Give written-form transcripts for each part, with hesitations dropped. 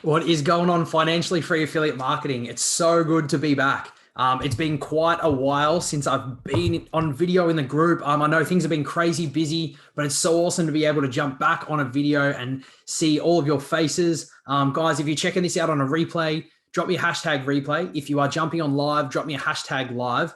What is going on financially free affiliate marketing? It's so good to be back. It's been quite a while since I've been on video in the group. I know things have been crazy busy, but it's so awesome to be able to jump back on a video and see all of your faces. Guys, if you're checking this out on a replay, drop me a hashtag replay. If you are jumping on live, drop me a hashtag live.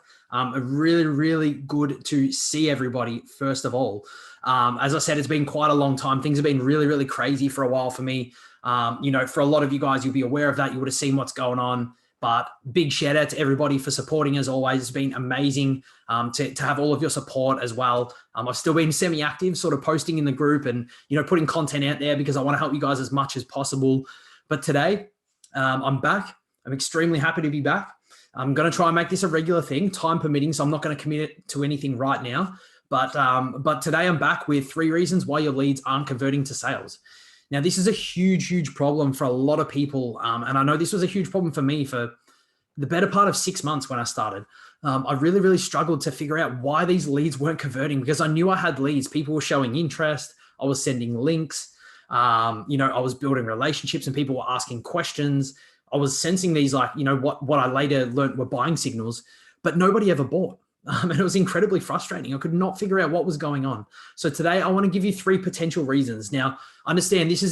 Really, really good to see everybody, first of all. As I said, it's been quite a long time. Things have been really, really crazy for a while for me. For a lot of you guys, you'll be aware of that. You would have seen what's going on. But big shout out to everybody for supporting as always. It's been amazing to have all of your support as well. I've still been semi-active, sort of posting in the group and, putting content out there because I want to help you guys as much as possible. But today, I'm back. I'm extremely happy to be back. I'm going to try and make this a regular thing, time permitting, so I'm not going to commit it to anything right now. But today I'm back with 3 reasons why your leads aren't converting to sales. Now, this is a huge, huge problem for a lot of people. And I know this was a huge problem for me for the better part of 6 months when I started. I really, really struggled to figure out why these leads weren't converting because I knew I had leads. People were showing interest. I was sending links. I was building relationships and people were asking questions. I was sensing these what I later learned were buying signals, but nobody ever bought. And it was incredibly frustrating. I could not figure out what was going on. So today I want to give you 3 potential reasons. Now, understand this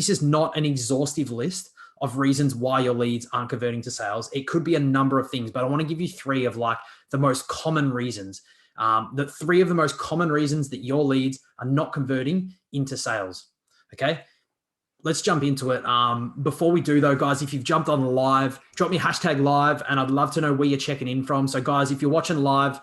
is not an exhaustive list of reasons why your leads aren't converting to sales. It could be a number of things, but I want to give you 3 of the most common reasons. The 3 of the most common reasons that your leads are not converting into sales. Okay. Let's jump into it. Before we do though, guys, if you've jumped on live, drop me a hashtag live and I'd love to know where you're checking in from. So guys, if you're watching live,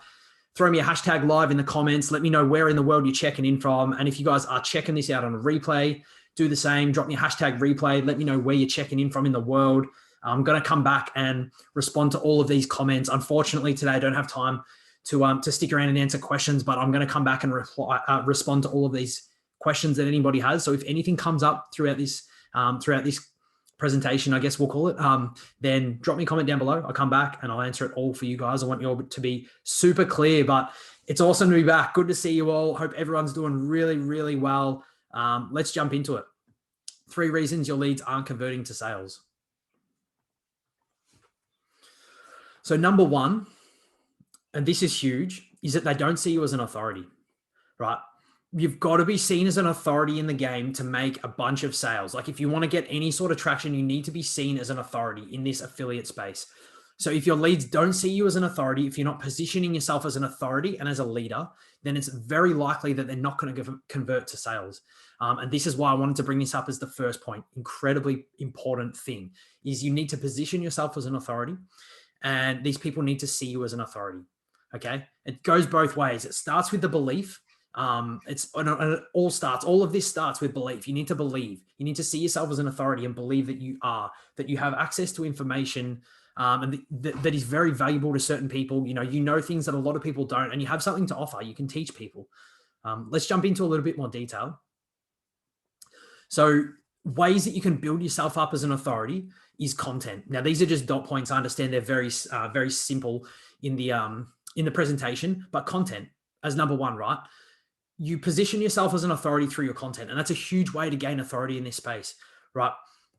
throw me a hashtag live in the comments. Let me know where in the world you're checking in from. And if you guys are checking this out on a replay, do the same. Drop me a hashtag replay. Let me know where you're checking in from in the world. I'm going to come back and respond to all of these comments. Unfortunately, today I don't have time to stick around and answer questions, but I'm going to come back and respond to all of these questions that anybody has. So if anything comes up throughout this presentation, I guess we'll call it, then drop me a comment down below. I'll come back and I'll answer it all for you guys. I want you all to be super clear, but it's awesome to be back. Good to see you all. Hope everyone's doing really, really well. Let's jump into it. 3 reasons your leads aren't converting to sales. So number 1, and this is huge, is that they don't see you as an authority, right? You've got to be seen as an authority in the game to make a bunch of sales. Like if you want to get any sort of traction, you need to be seen as an authority in this affiliate space. So if your leads don't see you as an authority, if you're not positioning yourself as an authority and as a leader, then it's very likely that they're not going to convert to sales. And this is why I wanted to bring this up as the first point. Incredibly important thing is you need to position yourself as an authority and these people need to see you as an authority. Okay. It goes both ways. It starts with the belief. All of this starts with belief. You need to believe. You need to see yourself as an authority and believe that you have access to information and that is very valuable to certain people. You know things that a lot of people don't, and you have something to offer. You can teach people. Let's jump into a little bit more detail. So ways that you can build yourself up as an authority is content. Now, these are just dot points. I understand they're very, very simple in the presentation, but content as number 1, right? You position yourself as an authority through your content. And that's a huge way to gain authority in this space, right?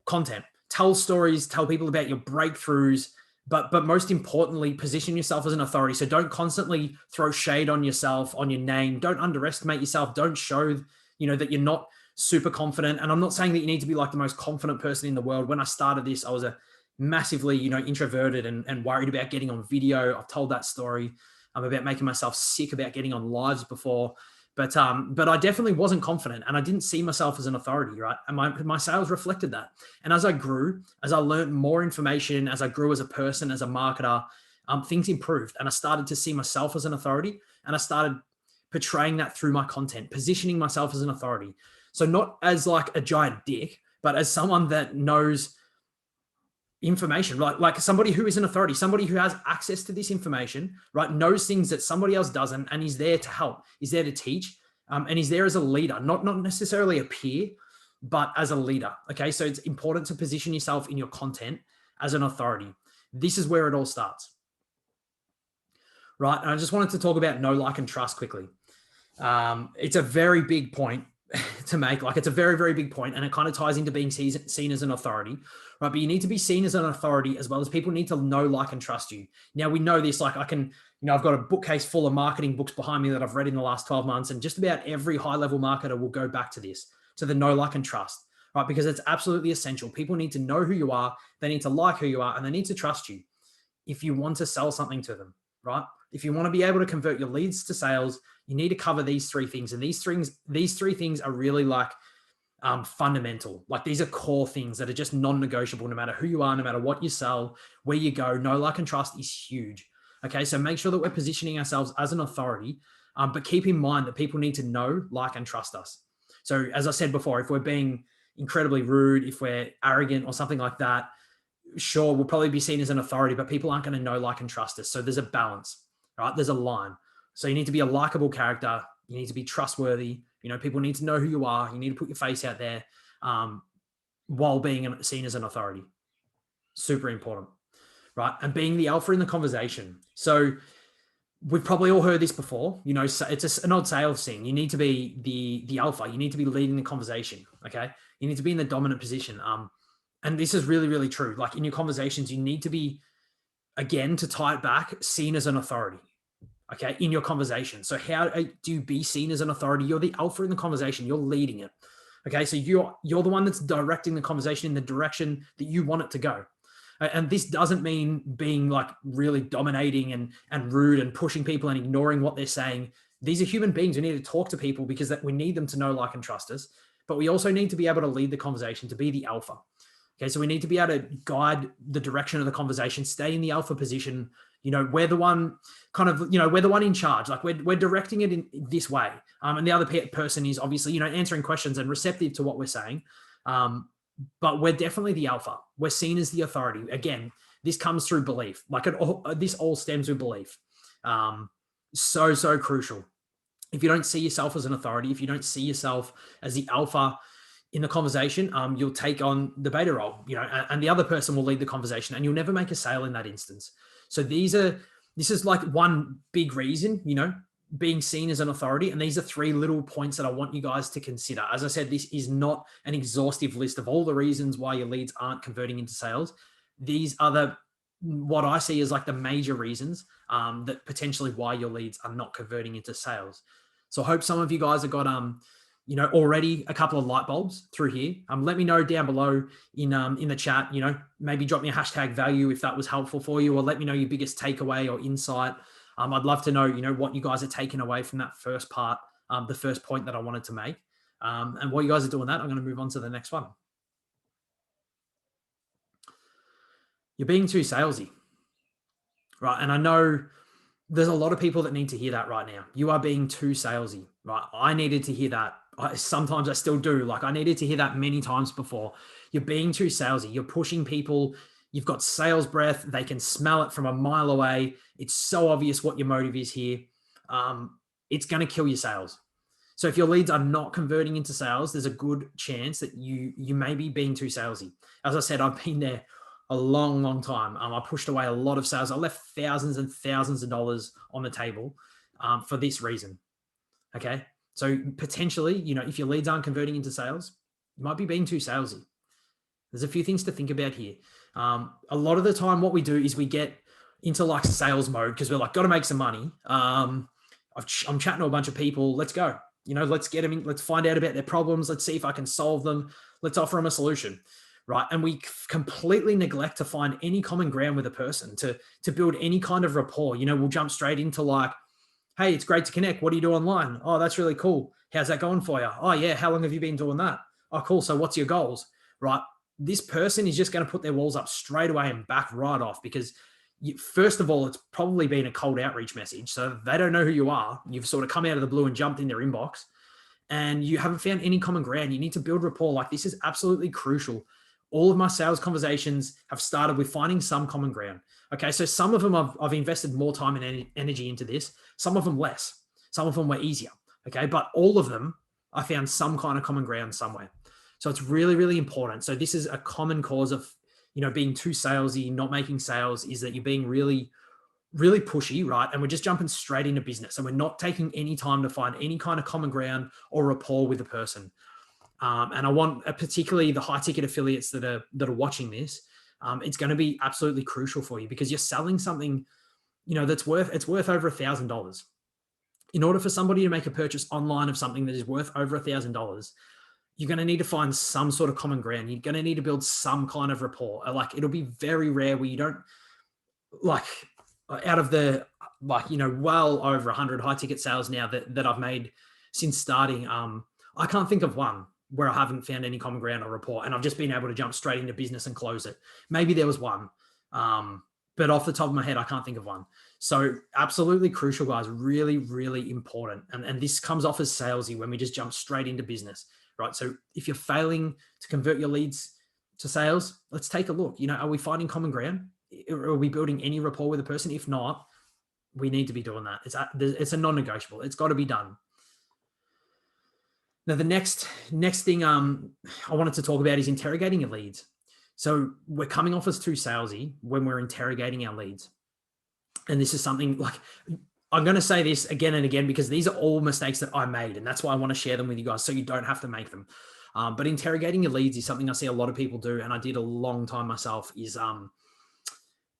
Content, tell stories, tell people about your breakthroughs, but most importantly, position yourself as an authority. So don't constantly throw shade on yourself, on your name. Don't underestimate yourself. Don't show, that you're not super confident. And I'm not saying that you need to be like the most confident person in the world. When I started this, I was a massively, introverted and worried about getting on video. I've told that story. I'm about making myself sick about getting on lives before. But I definitely wasn't confident and I didn't see myself as an authority, right? And my sales reflected that. And as I grew, as I learned more information, as I grew as a person, as a marketer, things improved. And I started to see myself as an authority and I started portraying that through my content, positioning myself as an authority. So not as like a giant dick, but as someone that knows information, right? Like somebody who is an authority, somebody who has access to this information, right? Knows things that somebody else doesn't, and is there to help, is there to teach, and is there as a leader, not necessarily a peer, but as a leader. Okay. So it's important to position yourself in your content as an authority. This is where it all starts. Right. And I just wanted to talk about know, like, and trust quickly. It's a very big point to make. Like, it's a very, very big point, and it kind of ties into being seen as an authority, right? But you need to be seen as an authority, as well as people need to know, like, and trust you. Now, we know this, like, I've got a bookcase full of marketing books behind me that I've read in the last 12 months, and just about every high-level marketer will go back to this, to the know, like, and trust, right? Because it's absolutely essential. People need to know who you are, they need to like who you are, and they need to trust you if you want to sell something to them, right? If you want to be able to convert your leads to sales, you need to cover these three things. And these three things are really like fundamental. Like, these are core things that are just non-negotiable, no matter who you are, no matter what you sell, where you go. Know, like, and trust is huge. Okay, so make sure that we're positioning ourselves as an authority, but keep in mind that people need to know, like, and trust us. So as I said before, if we're being incredibly rude, if we're arrogant or something like that, sure, we'll probably be seen as an authority, but people aren't going to know, like, and trust us. So there's a balance, right? There's a line. So you need to be a likable character. You need to be trustworthy. People need to know who you are. You need to put your face out there while being seen as an authority. Super important, right? And being the alpha in the conversation. So we've probably all heard this before. It's an odd sales thing. You need to be the alpha. You need to be leading the conversation, okay? You need to be in the dominant position. And this is really, really true. Like, in your conversations, you need to be, again, to tie it back, seen as an authority, okay, in your conversation. So how do you be seen as an authority? You're the alpha in the conversation. You're leading it, okay? So you're the one that's directing the conversation in the direction that you want it to go. And this doesn't mean being, like, really dominating and rude and pushing people and ignoring what they're saying. These are human beings. We need to talk to people because we need them to know, like, and trust us. But we also need to be able to lead the conversation, to be the alpha. Okay, so we need to be able to guide the direction of the conversation, stay in the alpha position. We're the one we're the one in charge. Like, we're directing it in this way. And the other person is obviously, answering questions and receptive to what we're saying. But we're definitely the alpha. We're seen as the authority. Again, this comes through belief. Like, this all stems with belief. So crucial. If you don't see yourself as an authority, if you don't see yourself as the alpha in the conversation, you'll take on the beta role, and the other person will lead the conversation, and you'll never make a sale in that instance. So this is like one big reason, being seen as an authority. And these are three little points that I want you guys to consider. As I said, this is not an exhaustive list of all the reasons why your leads aren't converting into sales. These are what I see as like the major reasons that potentially why your leads are not converting into sales. So I hope some of you guys have got, already a couple of light bulbs through here. Let me know down below in the chat, maybe drop me a hashtag value if that was helpful for you, or let me know your biggest takeaway or insight. I'd love to know, what you guys are taking away from that first part, the first point that I wanted to make. And while you guys are doing that, I'm going to move on to the next one. You're being too salesy, right? And I know there's a lot of people that need to hear that right now. You are being too salesy, right? I needed to hear that. Sometimes I still do. Like, I needed to hear that many times before. You're being too salesy. You're pushing people. You've got sales breath. They can smell it from a mile away. It's so obvious what your motive is here. It's going to kill your sales. So if your leads are not converting into sales, there's a good chance that you may be being too salesy. As I said, I've been there a long, long time. I pushed away a lot of sales. I left thousands and thousands of dollars on the table for this reason. Okay. So potentially, if your leads aren't converting into sales, you might be being too salesy. There's a few things to think about here. A lot of the time what we do is we get into like sales mode because we're like, got to make some money. I'm chatting to a bunch of people. Let's go. Let's get them in. Let's find out about their problems. Let's see if I can solve them. Let's offer them a solution. Right. And we completely neglect to find any common ground with a person, to build any kind of rapport. We'll jump straight into like, hey, it's great to connect. What do you do online? Oh, that's really cool. How's that going for you? Oh, yeah. How long have you been doing that? Oh, cool. So what's your goals? Right. This person is just going to put their walls up straight away and back right off because first of all, it's probably been a cold outreach message. So they don't know who you are. You've sort of come out of the blue and jumped in their inbox and you haven't found any common ground. You need to build rapport. Like, this is absolutely crucial. All of my sales conversations have started with finding some common ground. Okay, so some of them I've invested more time and energy into this. Some of them less. Some of them were easier. Okay, but all of them, I found some kind of common ground somewhere. So it's really, really important. So this is a common cause of, being too salesy, not making sales, is that you're being really, really pushy, right? And we're just jumping straight into business, and we're not taking any time to find any kind of common ground or rapport with the person. And I want, particularly the high ticket affiliates that are watching this, it's going to be absolutely crucial for you, because you're selling something, that's worth over $1,000. In order for somebody to make a purchase online of something that is worth over $1,000, you're going to need to find some sort of common ground. You're going to need to build some kind of rapport. Like, it'll be very rare where you don't, like, out of the, well over 100 high ticket sales now that I've made since starting, I can't think of one where I haven't found any common ground or rapport, and I've just been able to jump straight into business and close it. Maybe there was one, but off the top of my head, I can't think of one. So absolutely crucial, guys. Really, really important. And this comes off as salesy when we just jump straight into business, right? So if you're failing to convert your leads to sales, let's take a look. Are we finding common ground? Are we building any rapport with a person? If not, we need to be doing that. It's a non-negotiable. It's got to be done. Now, the next thing I wanted to talk about is interrogating your leads. So we're coming off as too salesy when we're interrogating our leads. And this is something, like, I'm going to say this again and again, because these are all mistakes that I made, and that's why I want to share them with you guys so you don't have to make them. But interrogating your leads is something I see a lot of people do, and I did a long time myself, is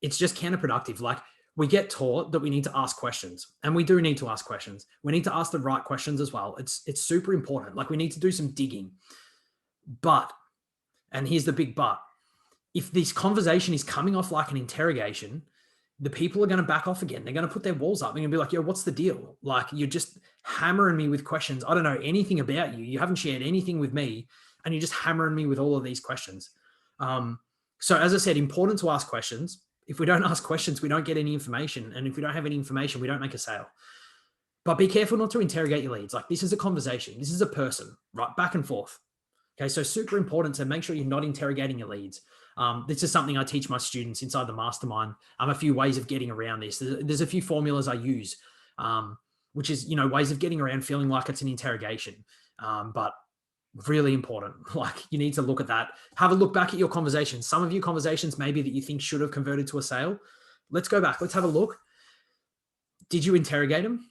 it's just counterproductive. Like, we get taught that we need to ask questions, and we do need to ask questions. We need to ask the right questions as well. It's super important. Like, we need to do some digging. But, and here's the big but, if this conversation is coming off like an interrogation, the people are going to back off again. They're going to put their walls up. They're going to be like, yo, what's the deal? Like, you're just hammering me with questions. I don't know anything about you. You haven't shared anything with me, and you're just hammering me with all of these questions. So as I said, important to ask questions. If we don't ask questions, we don't get any information. And if we don't have any information, we don't make a sale. But be careful not to interrogate your leads. Like, this is a conversation. This is a person, right? Back and forth. Okay. So super important to make sure you're not interrogating your leads. This is something I teach my students inside the mastermind. A few ways of getting around this. There's a few formulas I use, which is, ways of getting around feeling like it's an interrogation. But really important. Like, you need to look at that. Have a look back at your conversations. Some of your conversations maybe that you think should have converted to a sale. Let's go back. Let's have a look. Did you interrogate them?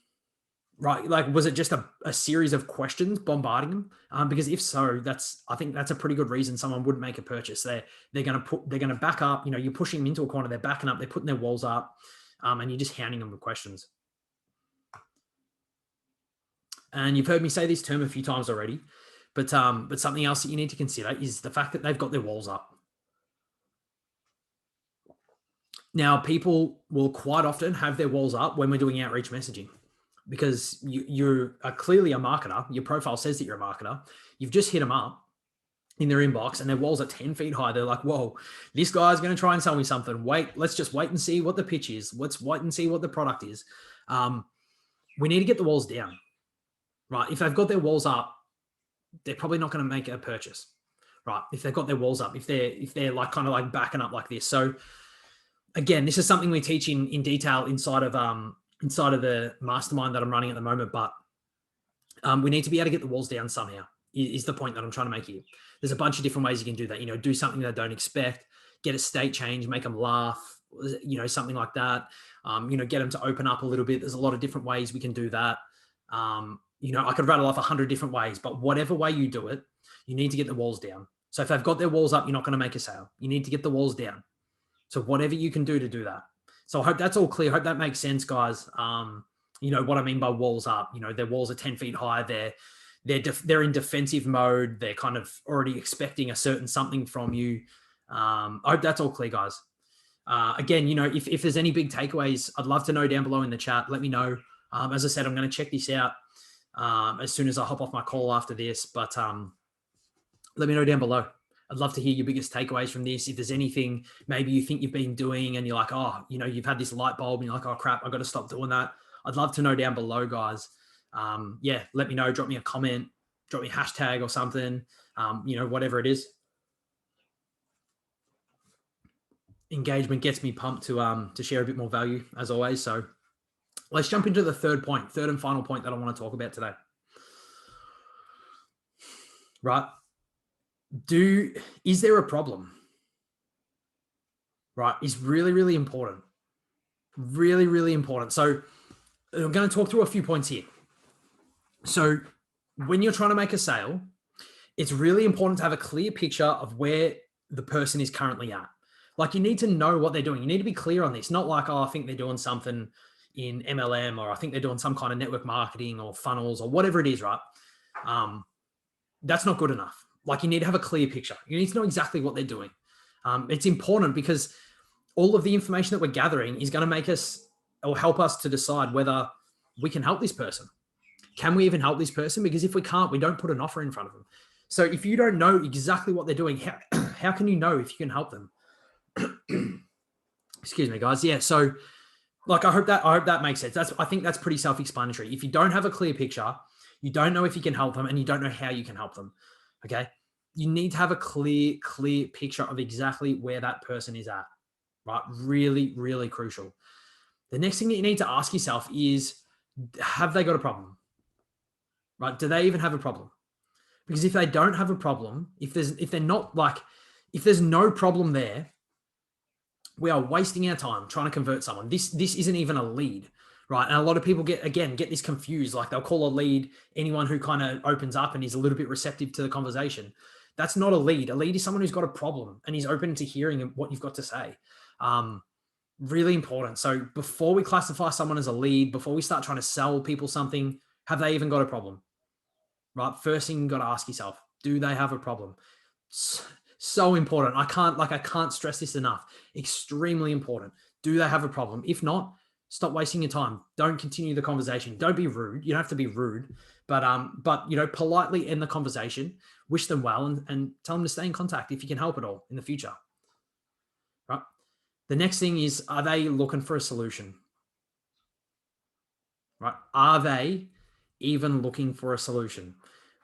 Right? Like, was it just a series of questions bombarding them? Because if so, I think that's a pretty good reason someone wouldn't make a purchase. They're going to back up. You're pushing them into a corner. They're backing up. They're putting their walls up, and you're just hounding them with questions. And you've heard me say this term a few times already, but something else that you need to consider is the fact that they've got their walls up. Now, people will quite often have their walls up when we're doing outreach messaging, because you are clearly a marketer. Your profile says that you're a marketer. You've just hit them up in their inbox, and their walls are 10 feet high. They're like, whoa, this guy's going to try and sell me something. Let's just wait and see what the pitch is. Let's wait and see what the product is. We need to get the walls down, right? If they've got their walls up, they're probably not going to make a purchase, right? If they've got their walls up, if they're like kind of like backing up like this. So again, this is something we teach in detail inside of the mastermind that I'm running at the moment, but we need to be able to get the walls down somehow, is the point that I'm trying to make here. There's a bunch of different ways you can do that. Do something they don't expect, get a state change, make them laugh, something like that. Get them to open up a little bit. There's a lot of different ways we can do that. I could rattle off 100 different ways, but whatever way you do it, you need to get the walls down. So if they've got their walls up, you're not going to make a sale. You need to get the walls down. So whatever you can do to do that. So I hope that's all clear. I hope that makes sense, guys. What I mean by walls up, their walls are 10 feet high. They're in defensive mode. They're kind of already expecting a certain something from you. I hope that's all clear, guys. Again, if there's any big takeaways, I'd love to know down below in the chat. Let me know. As I said, I'm going to check this out as soon as I hop off my call after this, but let me know down below. I'd love to hear your biggest takeaways from this. If there's anything maybe you think you've been doing and you're like, oh, you've had this light bulb and you're like, oh crap, I've got to stop doing that. I'd love to know down below, guys. Let me know, drop me a comment, drop me a hashtag or something, whatever it is. Engagement gets me pumped to share a bit more value as always. So let's jump into the third and final point that I want to talk about today. Right? Is there a problem? Right? Is really, really important. Really, really important. So I'm going to talk through a few points here. So when you're trying to make a sale, it's really important to have a clear picture of where the person is currently at. Like, you need to know what they're doing. You need to be clear on this. Not like, oh, I think they're doing something in MLM, or I think they're doing some kind of network marketing or funnels or whatever it is, right? That's not good enough. Like, you need to have a clear picture. You need to know exactly what they're doing. It's important because all of the information that we're gathering is going to make us or help us to decide whether we can help this person. Can we even help this person? Because if we can't, we don't put an offer in front of them. So if you don't know exactly what they're doing, how can you know if you can help them? Excuse me, guys. Yeah. So like, I hope that makes sense. I think that's pretty self-explanatory. If you don't have a clear picture, you don't know if you can help them, and you don't know how you can help them. Okay. You need to have a clear picture of exactly where that person is at, right? Really, really crucial. The next thing that you need to ask yourself is, have they got a problem? Right? Do they even have a problem? Because if they don't have a problem, if there's no problem there, we are wasting our time trying to convert someone. This isn't even a lead, right? And a lot of people get this confused. Like, they'll call a lead anyone who kind of opens up and is a little bit receptive to the conversation. That's not a lead. A lead is someone who's got a problem and is open to hearing what you've got to say. Really important. So before we classify someone as a lead, before we start trying to sell people something, have they even got a problem? Right? First thing you've got to ask yourself, do they have a problem? So important. I can't stress this enough. Extremely important. Do they have a problem? If not, stop wasting your time. Don't continue the conversation. Don't be rude. You don't have to be rude, but politely end the conversation, wish them well, and tell them to stay in contact if you can help at all in the future. Right? The next thing is, are they looking for a solution? Right? Are they even looking for a solution?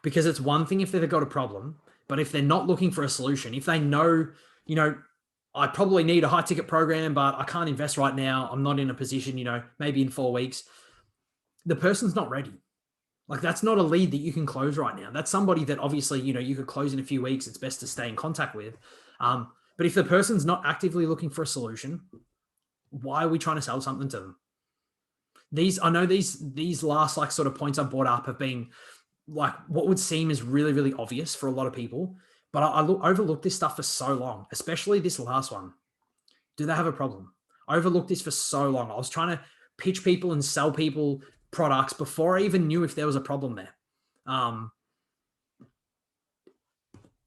Because it's one thing if they've got a problem, but if they're not looking for a solution, if they know, I probably need a high ticket program, but I can't invest right now, I'm not in a position, maybe in 4 weeks, the person's not ready. Like, that's not a lead that you can close right now. That's somebody that obviously, you could close in a few weeks. It's best to stay in contact with. But if the person's not actively looking for a solution, why are we trying to sell something to them? I know these last sort of points I brought up have been like what would seem is really, really obvious for a lot of people, but I overlooked this stuff for so long, especially this last one. Do they have a problem? I overlooked this for so long. I was trying to pitch people and sell people products before I even knew if there was a problem there.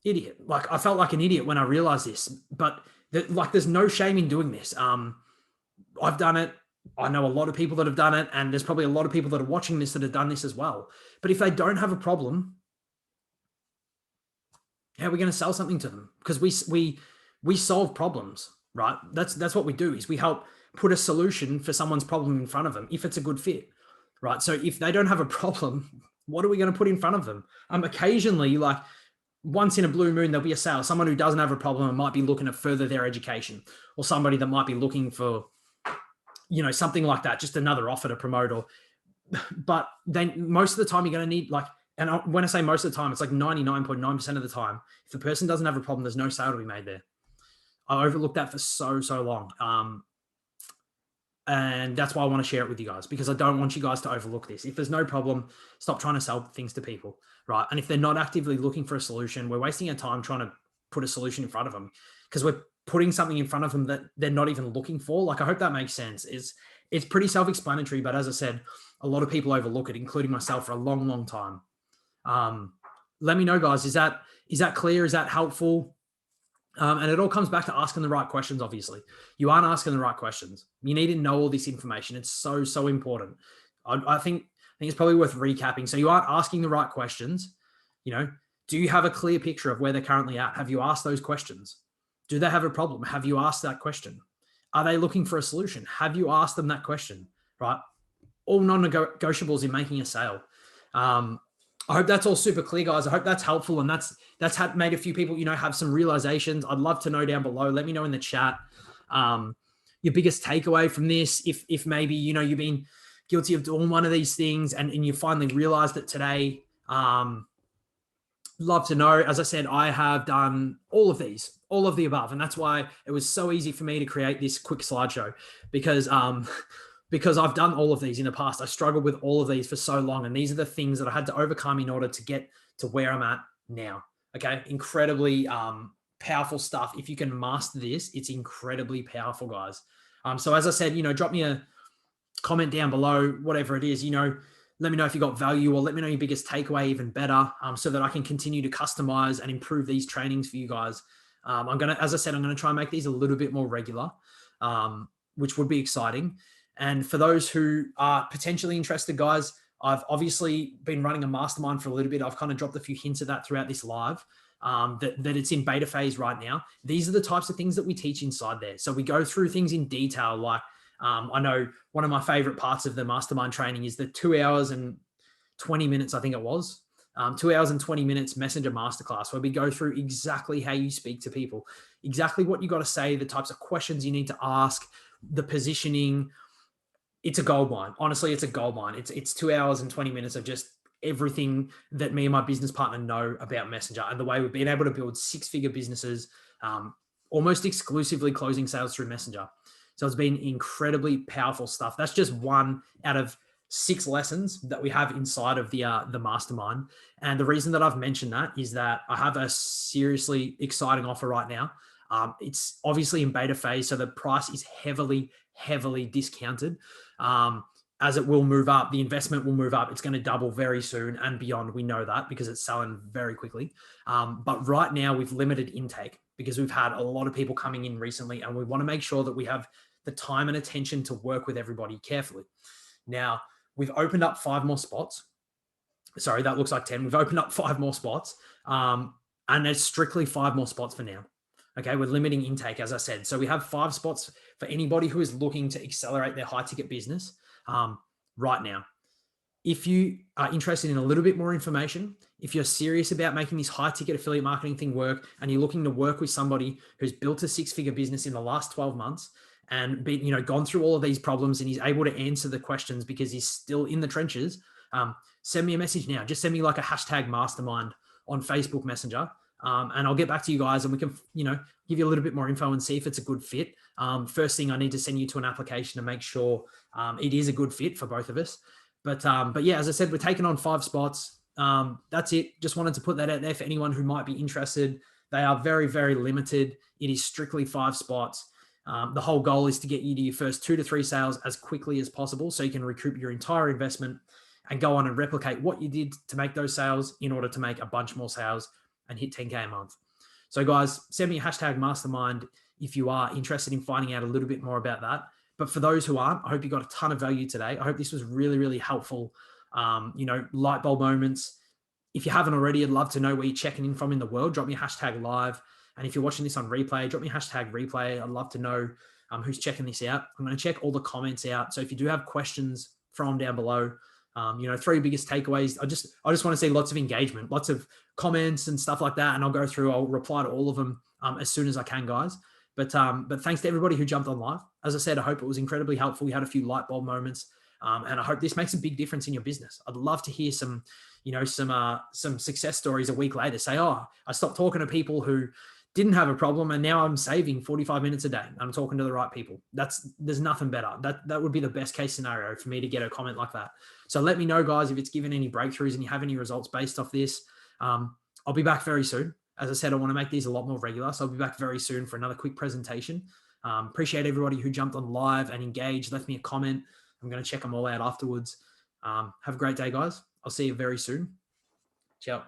Idiot. Like, I felt like an idiot when I realized this, but there's no shame in doing this. I've done it. I know a lot of people that have done it, and there's probably a lot of people that are watching this that have done this as well. But if they don't have a problem, how are we going to sell something to them? Because we solve problems, right? That's what we do, is we help put a solution for someone's problem in front of them if it's a good fit, right? So if they don't have a problem, what are we going to put in front of them? Occasionally, like once in a blue moon, there'll be a sale. Someone who doesn't have a problem and might be looking to further their education, or somebody that might be looking for, something like that, just another offer to promote. But then most of the time you're going to need and when I say most of the time, it's like 99.9% of the time, if the person doesn't have a problem, there's no sale to be made there. I overlooked that for so long. And that's why I want to share it with you guys, because I don't want you guys to overlook this. If there's no problem, stop trying to sell things to people, right? And if they're not actively looking for a solution, we're wasting our time trying to put a solution in front of them, because we're putting something in front of them that they're not even looking for. Like, I hope that makes sense. It's pretty self-explanatory, but as I said, a lot of people overlook it, including myself, for a long time. Let me know, guys. Is that clear? Is that helpful? And it all comes back to asking the right questions. Obviously, you aren't asking the right questions. You need to know all this information. It's so important. I think it's probably worth recapping. So you aren't asking the right questions. Do you have a clear picture of where they're currently at? Have you asked those questions? Do they have a problem? Have you asked that question? Are they looking for a solution? Have you asked them that question? Right? All non-negotiables in making a sale. I hope that's all super clear, guys. I hope that's helpful, and that's made a few people, have some realizations. I'd love to know down below. Let me know in the chat your biggest takeaway from this. If maybe you've been guilty of doing one of these things and you finally realized it today. love to know. As I said, I have done all of these, all of the above. And that's why it was so easy for me to create this quick slideshow because, because I've done all of these in the past. I struggled with all of these for so long. And these are the things that I had to overcome in order to get to where I'm at now. Okay. Incredibly powerful stuff. If you can master this, it's incredibly powerful, guys. So as I said, drop me a comment down below, whatever it is, let me know if you got value, or let me know your biggest takeaway, even better, so that I can continue to customize and improve these trainings for you guys. As I said, I'm going to try and make these a little bit more regular, which would be exciting. And for those who are potentially interested, guys, I've obviously been running a mastermind for a little bit. I've kind of dropped a few hints of that throughout this live, that it's in beta phase right now. These are the types of things that we teach inside there. So we go through things in detail, like, I know one of my favorite parts of the mastermind training is the 2 hours and 20 minutes, I think it was, 2 hours and 20 minutes messenger masterclass, where we go through exactly how you speak to people, exactly what you got to say, the types of questions you need to ask, the positioning. It's a gold mine. Honestly, it's a gold mine. It's 2 hours and 20 minutes of just everything that me and my business partner know about Messenger and the way we've been able to build 6-figure businesses, almost exclusively closing sales through Messenger. So it's been incredibly powerful stuff. That's just one out of 6 lessons that we have inside of the mastermind. And the reason that I've mentioned that is that I have a seriously exciting offer right now. It's obviously in beta phase, so the price is heavily, heavily discounted. As it will move up, the investment will move up. It's going to double very soon and beyond. We know that because it's selling very quickly. But right now we've limited intake because we've had a lot of people coming in recently, and we want to make sure that we have the time and attention to work with everybody carefully. Now, we've opened up 5 more spots. Sorry, that looks like 10. We've opened up 5 more spots, and there's strictly 5 more spots for now. Okay, we're limiting intake, as I said. So we have 5 spots for anybody who is looking to accelerate their high ticket business right now. If you are interested in a little bit more information, if you're serious about making this high ticket affiliate marketing thing work, and you're looking to work with somebody who's built a 6-figure business in the last 12 months and gone through all of these problems, and he's able to answer the questions because he's still in the trenches, send me a message now. Just send me like a hashtag mastermind on Facebook Messenger. And I'll get back to you guys, and we can, give you a little bit more info and see if it's a good fit. First thing, I need to send you to an application to make sure it is a good fit for both of us. But yeah, as I said, we're taking on 5 spots. That's it. Just wanted to put that out there for anyone who might be interested. They are very, very limited. It is strictly 5 spots. The whole goal is to get you to your first 2 to 3 sales as quickly as possible, so you can recoup your entire investment and go on and replicate what you did to make those sales in order to make a bunch more sales and hit 10K a month. So guys, send me a hashtag mastermind if you are interested in finding out a little bit more about that. But for those who aren't, I hope you got a ton of value today. I hope this was really, really helpful. Light bulb moments. If you haven't already, I'd love to know where you're checking in from in the world. Drop me a hashtag live. And if you're watching this on replay, drop me a hashtag replay. I'd love to know who's checking this out. I'm going to check all the comments out. So if you do have questions, throw them down below. 3 biggest takeaways. I just want to see lots of engagement, lots of comments and stuff like that. And I'll reply to all of them as soon as I can, guys. But thanks to everybody who jumped on live. As I said, I hope it was incredibly helpful. We had a few light bulb moments, and I hope this makes a big difference in your business. I'd love to hear some success stories a week later. Say, oh, I stopped talking to people who didn't have a problem, and now I'm saving 45 minutes a day. I'm talking to the right people. There's nothing better. That would be the best case scenario for me to get a comment like that. So let me know, guys, if it's given any breakthroughs and you have any results based off this. I'll be back very soon. As I said, I want to make these a lot more regular. So I'll be back very soon for another quick presentation. Appreciate everybody who jumped on live and engaged, left me a comment. I'm going to check them all out afterwards. Have a great day, guys. I'll see you very soon. Ciao.